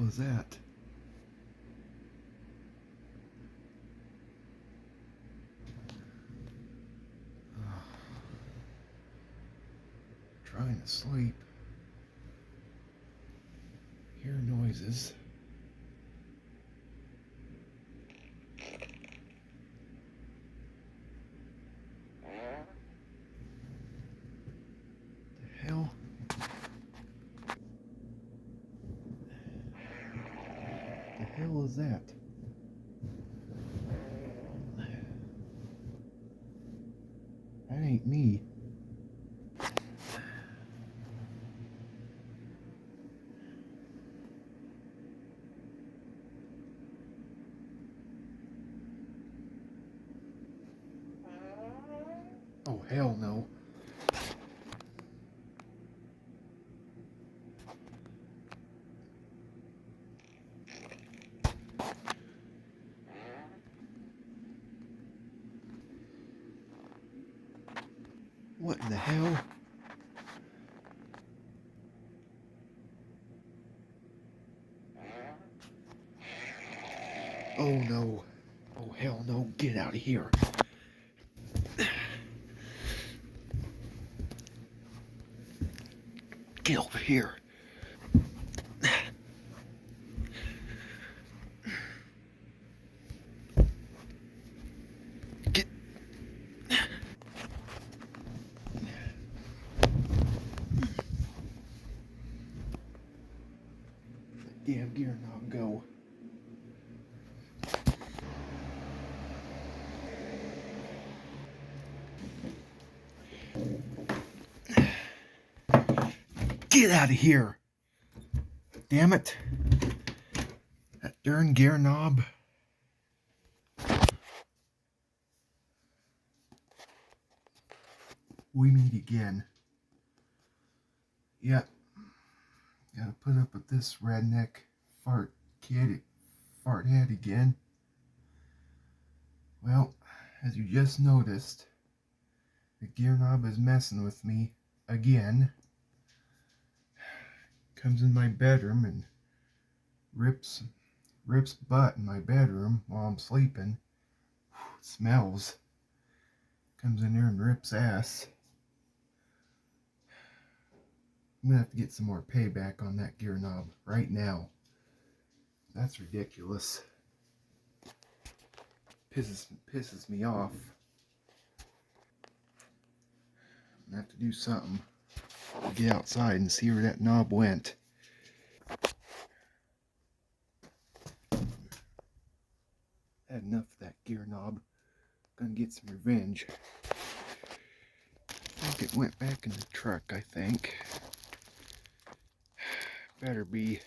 is that? Trying to sleep. Hear noises. The hell? The hell is that? That ain't me. Oh, hell no. What in the hell? Oh no. Oh hell no. Get out of here. Get over here. Get. Damn gear knob go. Get out of here. Damn it. That darn gear knob. We meet again. Yep. Gotta put up with this redneck fart head again. Well, as you just noticed, the gear knob is messing with me again. Comes in my bedroom and rips butt in my bedroom while I'm sleeping. It smells. Comes in there and rips ass. I'm gonna have to get some more payback on that gear knob right now. That's ridiculous. Pisses me off. I'm gonna have to do something. Get outside and see where that knob went. Had enough of that gear knob. Gonna get some revenge. I think it went back in the truck, I think. Better be.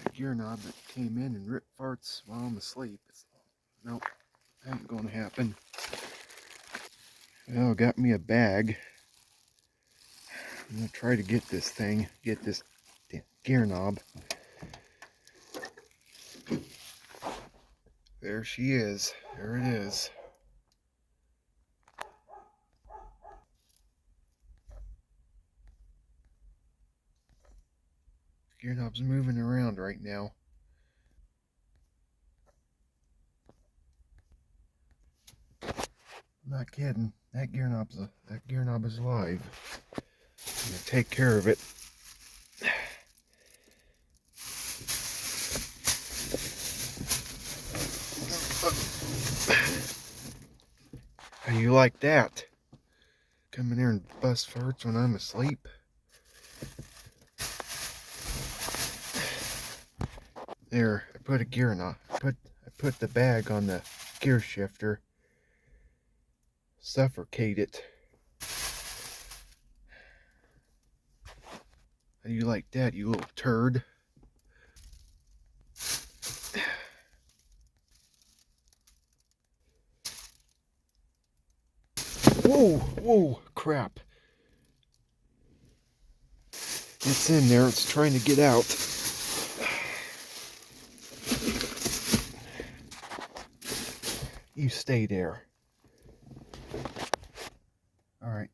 That gear knob that came in and ripped farts while I'm asleep. Nope, ain't gonna happen. Well, got me a bag. I'm gonna try to get this thing, get this gear knob. There she is. There it is. Gear knob's moving around right now. I'm not kidding. That gear knob is alive. I'm gonna take care of it. How you like that? Come in here and bust farts when I'm asleep. There, I put a gear knob. I put the bag on the gear shifter. Suffocate it. How you like that, you little turd? Whoa, whoa, crap. It's in there, it's trying to get out. You stay there. Alright,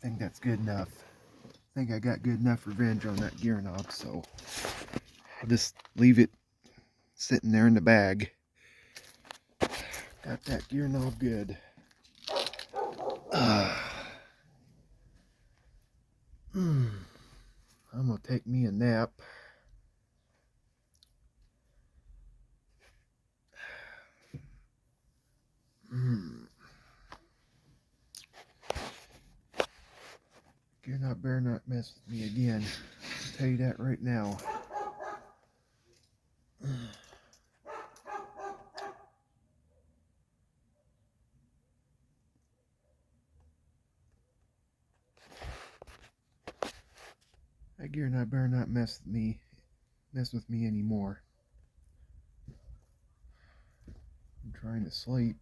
I think that's good enough. I think I got good enough revenge on that gear knob, so I'll just leave it sitting there in the bag. Got that gear knob good. I'm gonna take me a nap. Gear knob better not mess with me again. I'll tell you that right now. That gear knob better not mess with me anymore. I'm trying to sleep.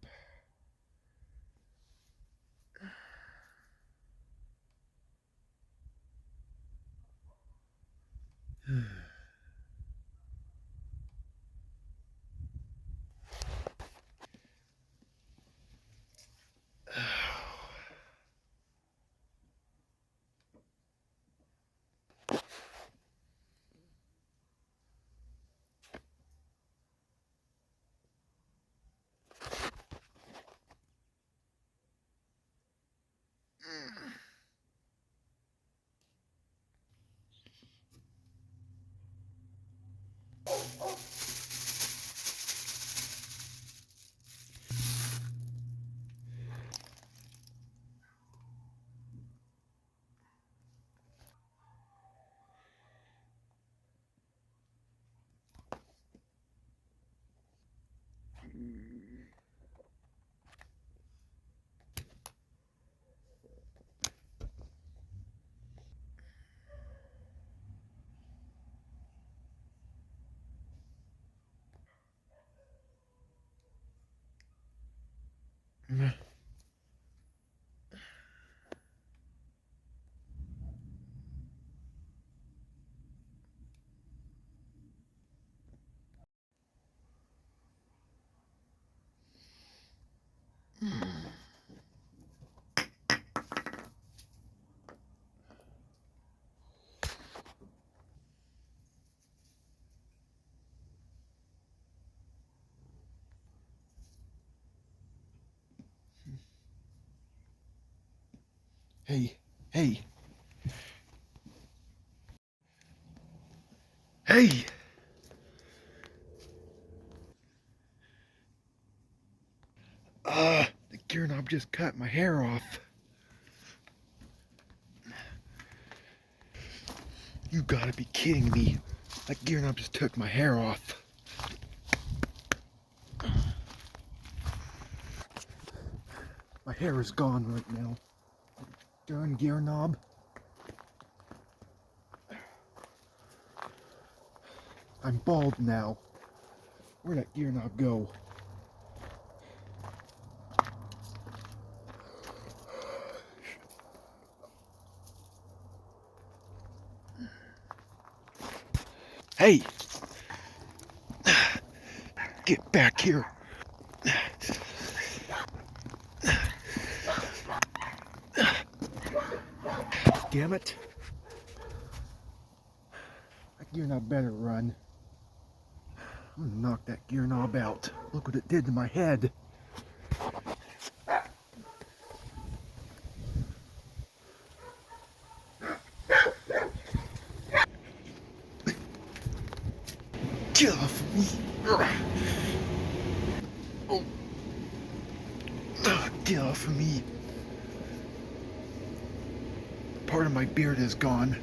Hey, hey, hey! The gear knob just cut my hair off. You gotta be kidding me. That gear knob just took my hair off. My hair is gone right now. Darn gear knob. I'm bald now. Where'd that gear knob go? Hey! Get back here! Damn it! That gear knob better run. I'm gonna knock that gear knob out. Look what it did to my head. Get off of me! Oh. Get off of me! Part of my beard is gone.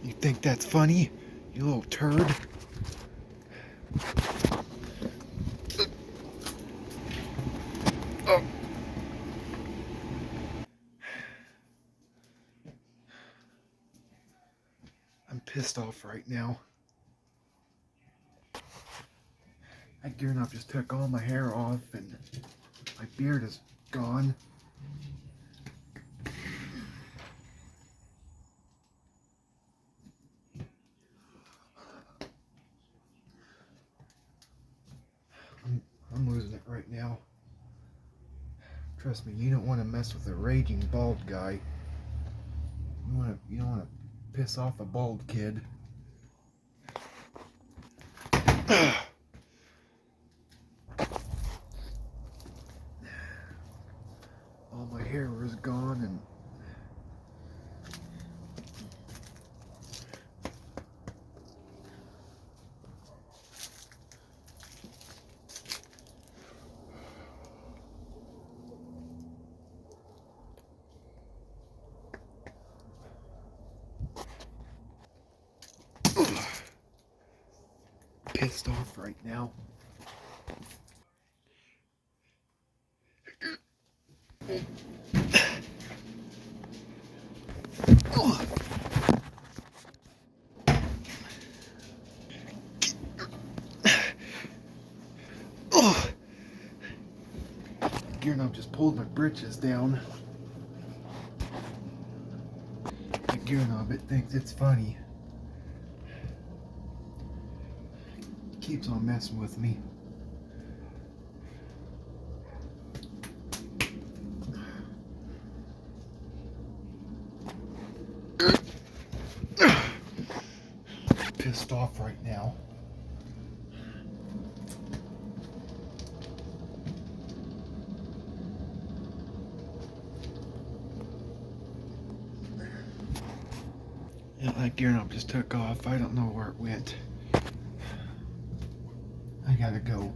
You think that's funny, you little turd? Oh. I'm pissed off right now. That gear knob just took all my hair off and my beard is gone. I'm losing it right now. Trust me, you don't want to mess with a raging bald guy. You don't want to piss off a bald kid. All my hair was gone and pissed off right now. Gear knob just pulled my britches down. The gear knob, it thinks it's funny. Keeps on messing with me. Pissed off right now. Yeah, that gear knob just took off. I don't know where it went. I gotta go.